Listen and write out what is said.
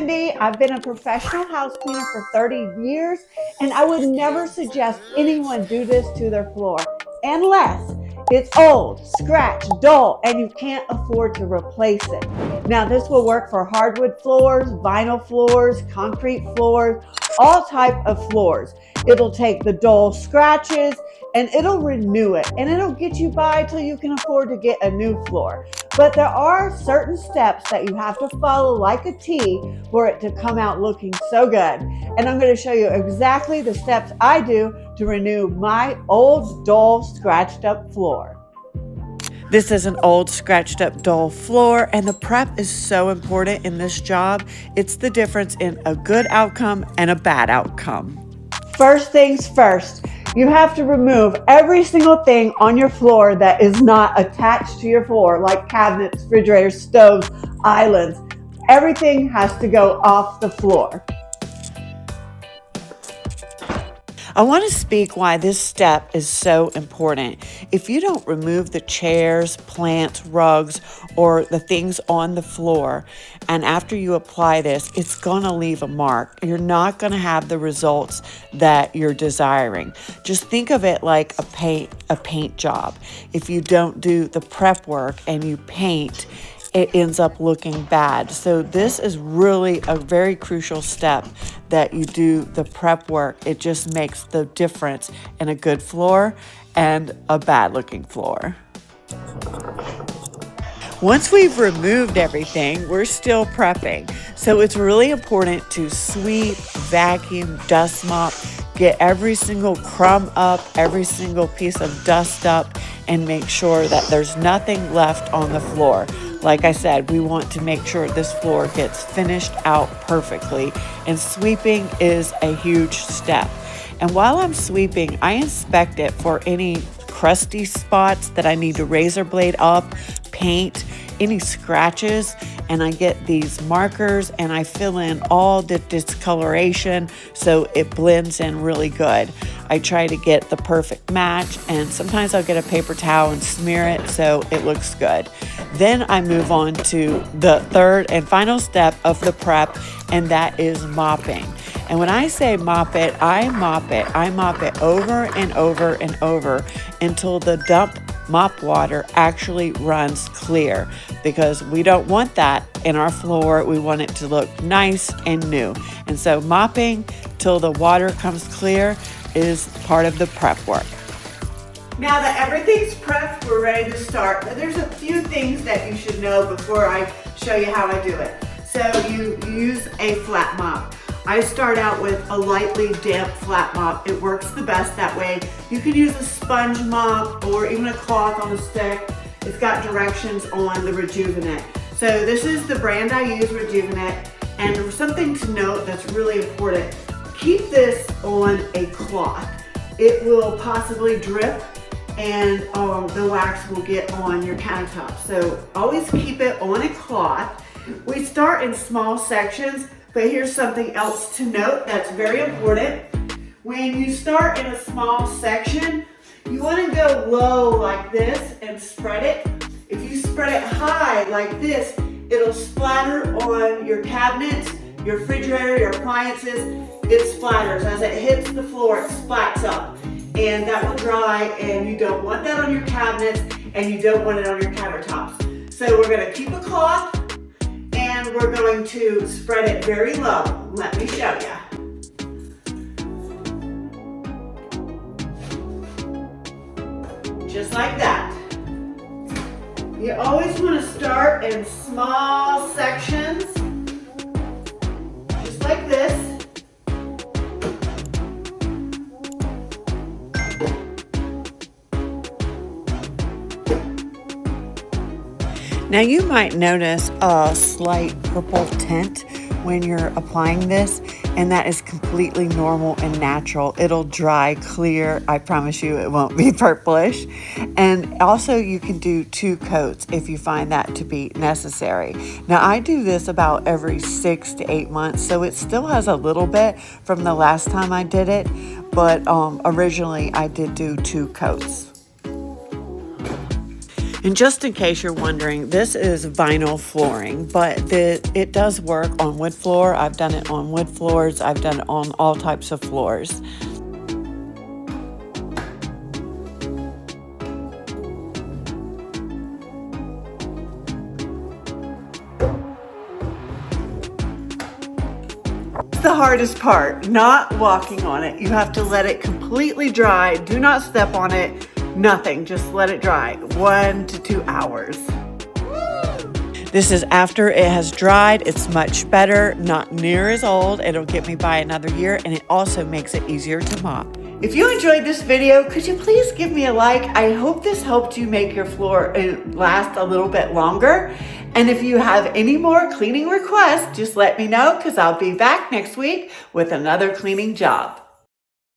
Cindy. I've been a professional house cleaner for 30 years, and I would never suggest anyone do this to their floor unless it's old, scratched, dull, and you can't afford to replace it. Now, this will work for hardwood floors, vinyl floors, concrete floors, all type of floors. It'll take the dull scratches and it'll renew it, and it'll get you by till you can afford to get a new floor. But there are certain steps that you have to follow like a T for it to come out looking so good. And I'm going to show you exactly the steps I do to renew my old, dull, scratched up floor. This is an old, scratched up, dull floor, and the prep is so important in this job. It's the difference in a good outcome and a bad outcome. First things first, you have to remove every single thing on your floor that is not attached to your floor, like cabinets, refrigerators, stoves, islands. Everything has to go off the floor. I want to speak why this step is so important. If you don't remove the chairs, plants, rugs, or the things on the floor, and after you apply this, it's going to leave a mark. You're not going to have the results that you're desiring. Just think of it like a paint job. If you don't do the prep work and you paint, it ends up looking bad. So this is really a very crucial step that you do the prep work. It just makes the difference in a good floor and a bad looking floor. Once we've removed everything, we're still prepping. So it's really important to sweep, vacuum, dust mop, get every single crumb up, every single piece of dust up, and make sure that there's nothing left on the floor. Like I said, we want to make sure this floor gets finished out perfectly, and sweeping is a huge step. And while I'm sweeping, I inspect it for any crusty spots that I need to razor blade up, paint, any scratches, and I get these markers and I fill in all the discoloration so it blends in really good. I try to get the perfect match, and sometimes I'll get a paper towel and smear it so it looks good. Then I move on to the third and final step of the prep, and that is mopping. And when I say mop it, I mop it over and over and over until the dump mop water actually runs clear, because we don't want that in our floor. We want it to look nice and new. And so mopping till the water comes clear is part of the prep work. Now that everything's prepped, we're ready to start. There's a few things that you should know before I show you how I do it. So you use a flat mop. I start out with a lightly damp flat mop. It works the best that way. You can use a sponge mop or even a cloth on a stick. It's got directions on the Rejuvenate. So this is the brand I use, Rejuvenate. And something to note that's really important, keep this on a cloth. It will possibly drip and the wax will get on your countertop. So always keep it on a cloth. We start in small sections, but here's something else to note that's very important. When you start in a small section, you want to go low like this and spread it. If you spread it high like this, it'll splatter on your cabinets, your refrigerator, your appliances. It splatters. As it hits the floor, it splats up. And that will dry, and you don't want that on your cabinets, and you don't want it on your countertops. So we're going to keep a cloth, and we're going to spread it very low. Let me show you. Just like that. You always want to start in small sections, just like this. Now you might notice a slight purple tint when you're applying this, and that is completely normal and natural. It'll dry clear. I promise you it won't be purplish. And also you can do 2 coats if you find that to be necessary. Now I do this about every 6 to 8 months, so it still has a little bit from the last time I did it, but originally I did do 2 coats. And just in case you're wondering, this is vinyl flooring, but it does work on wood floor. I've done it on wood floors. I've done it on all types of floors. The hardest part, not walking on it. You have to let it completely dry. Do not step on it, nothing, just let it dry. 1 to 2 hours. This is after it has dried. It's much better, not near as old. It'll get me by another year, and it also makes it easier to mop. If you enjoyed this video, could you please give me a like? I hope this helped you make your floor last a little bit longer. And if you have any more cleaning requests, just let me know, because I'll be back next week with another cleaning job.